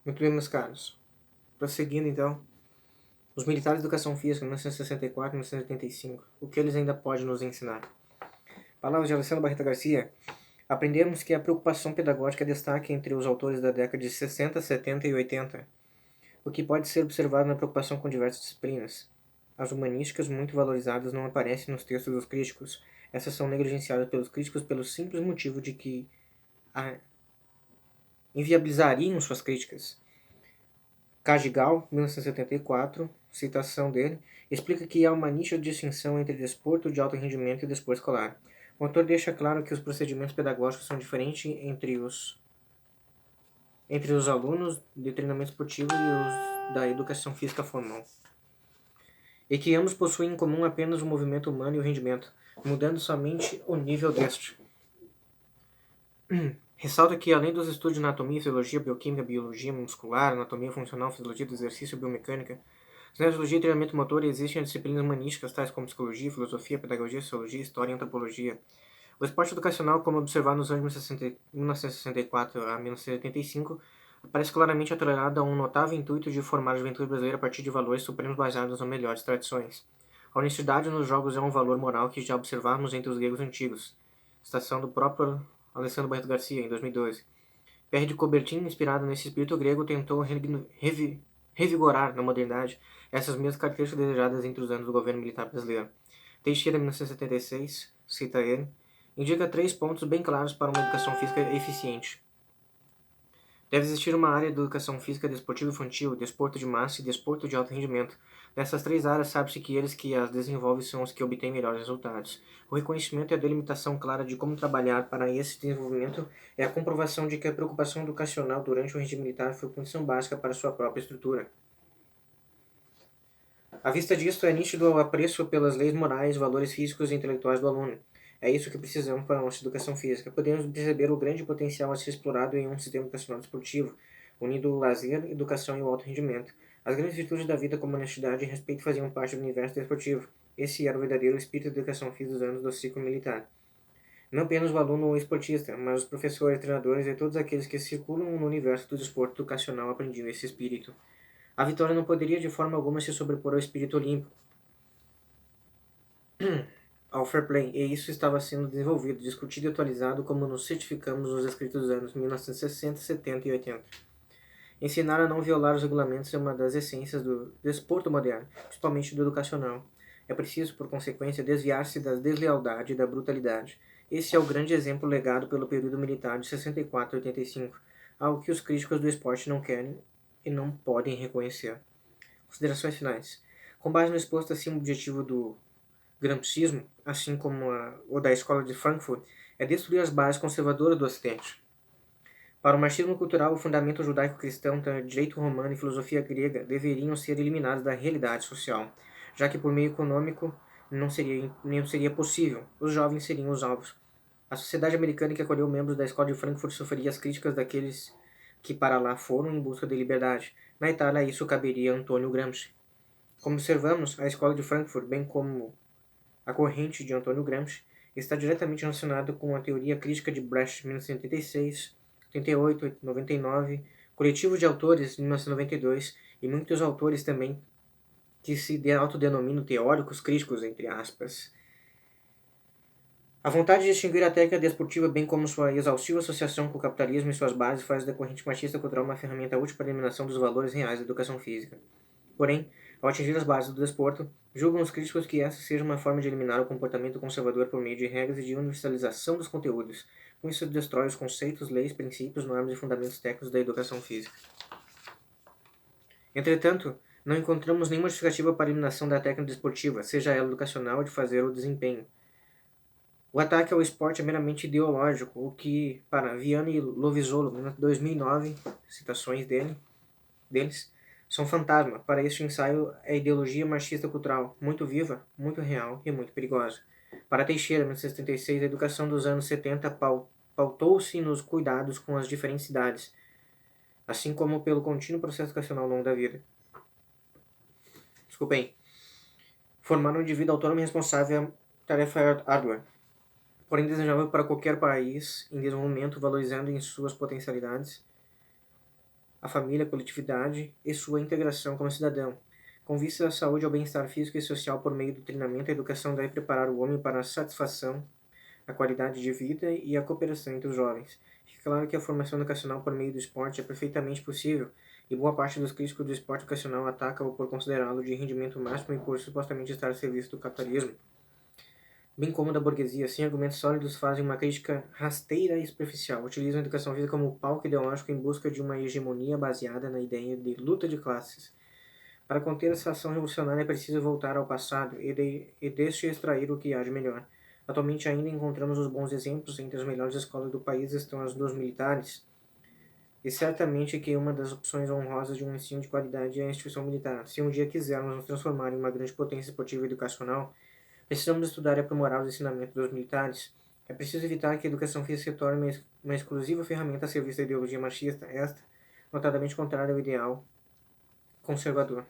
Muito bem, meus caros. Prosseguindo, então, os militares de educação física, 1964 e 1985. O que eles ainda podem nos ensinar? Palavras de Alessandro Barreto Garcia. Aprendemos que a preocupação pedagógica é destaque entre os autores da década de 60, 70 e 80, o que pode ser observado na preocupação com diversas disciplinas. As humanísticas, muito valorizadas, não aparecem nos textos dos críticos. Essas são negligenciadas pelos críticos pelo simples motivo de que inviabilizariam suas críticas. Cagigal, 1974, citação dele, explica que há uma nítida distinção entre desporto de alto rendimento e desporto escolar. O autor deixa claro que os procedimentos pedagógicos são diferentes entre os alunos de treinamento esportivo e os da educação física formal, e que ambos possuem em comum apenas o movimento humano e o rendimento, mudando somente o nível deste. Ressalta que, além dos estudos de anatomia, fisiologia, bioquímica, biologia muscular, anatomia funcional, fisiologia do exercício e biomecânica, na fisiologia e treinamento motor existem disciplinas humanísticas tais como psicologia, filosofia, pedagogia, sociologia, história e antropologia. O esporte educacional, como observado nos anos 1964 a 1985, aparece claramente atrelado a um notável intuito de formar a juventude brasileira a partir de valores supremos baseados nas melhores tradições. A honestidade nos jogos é um valor moral que já observamos entre os gregos antigos. Citação do próprio Alessandro Barreto Garcia, em 2012. Pierre de Coubertin, inspirado nesse espírito grego, tentou revigorar na modernidade essas mesmas características desejadas entre os anos do governo militar brasileiro. Teixeira, 1976, cita ele, indica 3 pontos bem claros para uma educação física eficiente. Deve existir uma área de educação física desportiva infantil, desporto de massa e desporto de alto rendimento. Nessas 3 áreas, sabe-se que eles que as desenvolvem são os que obtêm melhores resultados. O reconhecimento e a delimitação clara de como trabalhar para esse desenvolvimento é a comprovação de que a preocupação educacional durante o regime militar foi condição básica para sua própria estrutura. À vista disso, é nítido o apreço pelas leis morais, valores físicos e intelectuais do aluno. É isso que precisamos para a nossa educação física. Podemos perceber o grande potencial a ser explorado em um sistema educacional desportivo, unindo o lazer, educação e o alto rendimento. As grandes virtudes da vida como honestidade e respeito faziam parte do universo desportivo. Esse era o verdadeiro espírito da educação física dos anos do ciclo militar. Não apenas o aluno ou esportista, mas os professores, treinadores e todos aqueles que circulam no universo do desporto educacional aprendiam esse espírito. A vitória não poderia de forma alguma se sobrepor ao espírito olímpico, ao fair play, e isso estava sendo desenvolvido, discutido e atualizado como nos certificamos nos escritos dos anos 1960, 70 e 80. Ensinar a não violar os regulamentos é uma das essências do desporto moderno, principalmente do educacional. É preciso, por consequência, desviar-se da deslealdade e da brutalidade. Esse é o grande exemplo legado pelo período militar de 64 a 85, algo que os críticos do esporte não querem e não podem reconhecer. Considerações finais. Com base no exposto acima, o objetivo do gramscismo, assim como o da Escola de Frankfurt, é destruir as bases conservadoras do Ocidente. Para o marxismo cultural, o fundamento judaico-cristão, direito romano e filosofia grega deveriam ser eliminados da realidade social, já que por meio econômico não seria possível. Os jovens seriam os alvos. A sociedade americana que acolheu membros da Escola de Frankfurt sofreria as críticas daqueles que para lá foram em busca de liberdade. Na Itália, isso caberia a Antônio Gramsci. Como observamos, a Escola de Frankfurt, bem como a corrente de Antônio Gramsci, está diretamente relacionada com a teoria crítica de Brecht, 1986, 88, 99, coletivos de autores, 1992, e muitos autores também que se autodenominam teóricos críticos, entre aspas. A vontade de extinguir a técnica desportiva, bem como sua exaustiva associação com o capitalismo e suas bases, faz da corrente machista cultural uma ferramenta útil para a eliminação dos valores reais da educação física. Porém, ao atingir as bases do desporto, julgam os críticos que essa seja uma forma de eliminar o comportamento conservador por meio de regras e de universalização dos conteúdos. Com isso, destrói os conceitos, leis, princípios, normas e fundamentos técnicos da educação física. Entretanto, não encontramos nenhuma justificativa para a eliminação da técnica desportiva, seja ela educacional ou de fazer o desempenho. O ataque ao esporte é meramente ideológico, o que, para Viana e Lovisolo, em 2009, citações deles, são fantasma. Para este ensaio, é a ideologia marxista cultural, muito viva, muito real e muito perigosa. Para Teixeira, 1976, a educação dos anos 70 pautou-se nos cuidados com as diferentes idades, assim como pelo contínuo processo educacional ao longo da vida. Desculpem. Formar um indivíduo autônomo e responsável é tarefa árdua, porém desejável para qualquer país em desenvolvimento, valorizando em suas potencialidades a família, a coletividade e sua integração como cidadão. Com vista à saúde e ao bem-estar físico e social por meio do treinamento, a educação deve preparar o homem para a satisfação, a qualidade de vida e a cooperação entre os jovens. Fica claro que a formação educacional por meio do esporte é perfeitamente possível, e boa parte dos críticos do esporte educacional ataca-o por considerá-lo de rendimento máximo e por supostamente estar a serviço do capitalismo, bem como da burguesia. Assim, argumentos sólidos fazem uma crítica rasteira e superficial, utilizam a educação física como palco ideológico em busca de uma hegemonia baseada na ideia de luta de classes. Para conter essa ação revolucionária é preciso voltar ao passado e deste extrair o que há de melhor. Atualmente ainda encontramos os bons exemplos. Entre as melhores escolas do país estão as dos militares, e certamente que uma das opções honrosas de um ensino de qualidade é a instituição militar. Se um dia quisermos nos transformar em uma grande potência esportiva e educacional, precisamos estudar e aprimorar os ensinamentos dos militares. É preciso evitar que a educação física se torne uma exclusiva ferramenta a serviço da ideologia machista, esta, notadamente contrária ao ideal conservador.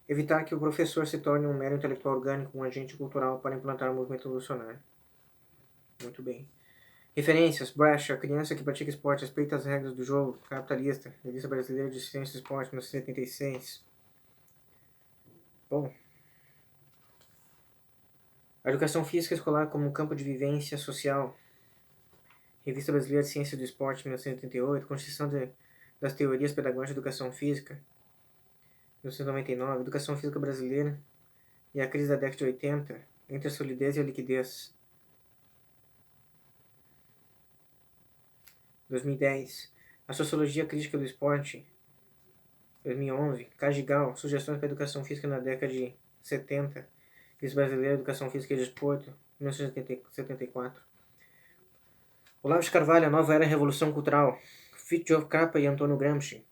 Evitar que o professor se torne um mero intelectual orgânico, um agente cultural para implantar o movimento revolucionário. Muito bem. Referências: Brash, a criança que pratica esporte respeita as regras do jogo capitalista. Revista Brasileira de Ciência e Esporte, 1976. Bom. A educação física escolar como campo de vivência social. Revista Brasileira de Ciência do Esporte, 1988. Constituição das Teorias Pedagógicas de Educação Física, 1999. Educação Física Brasileira e a Crise da década de 80, entre a solidez e a liquidez, 2010. A Sociologia Crítica do Esporte, 2011. Cagigal, Sugestões para a Educação Física na década de 70, Revista Brasileira de Educação Física e Desporto, 1974. Olavo de Carvalho, A Nova Era e Revolução Cultural, Fritjof Capra e Antônio Gramsci,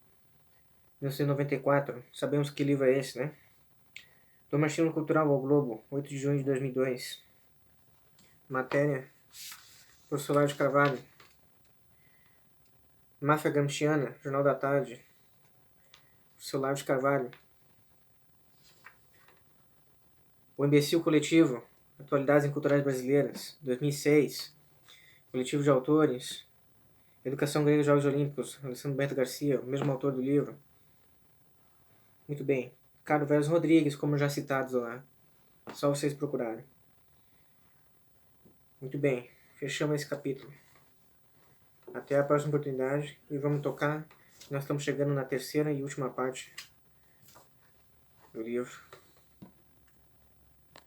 1994. Sabemos que livro é esse, né? Do Marxismo Cultural ao Globo, 8 de junho de 2002. Matéria, professor Olavo de Carvalho. Máfia Gramsciana, Jornal da Tarde, professor Olavo de Carvalho. O Imbecil Coletivo, Atualidades Culturais Brasileiras, 2006. Coletivo de autores, Educação Grega e Jogos Olímpicos, Alessandro Bento Garcia, o mesmo autor do livro. Muito bem. Carlos Vélez Rodrigues, como já citados lá. Só vocês procurarem. Muito bem. Fechamos esse capítulo. Até a próxima oportunidade e vamos tocar. Nós estamos chegando na terceira e última parte do livro.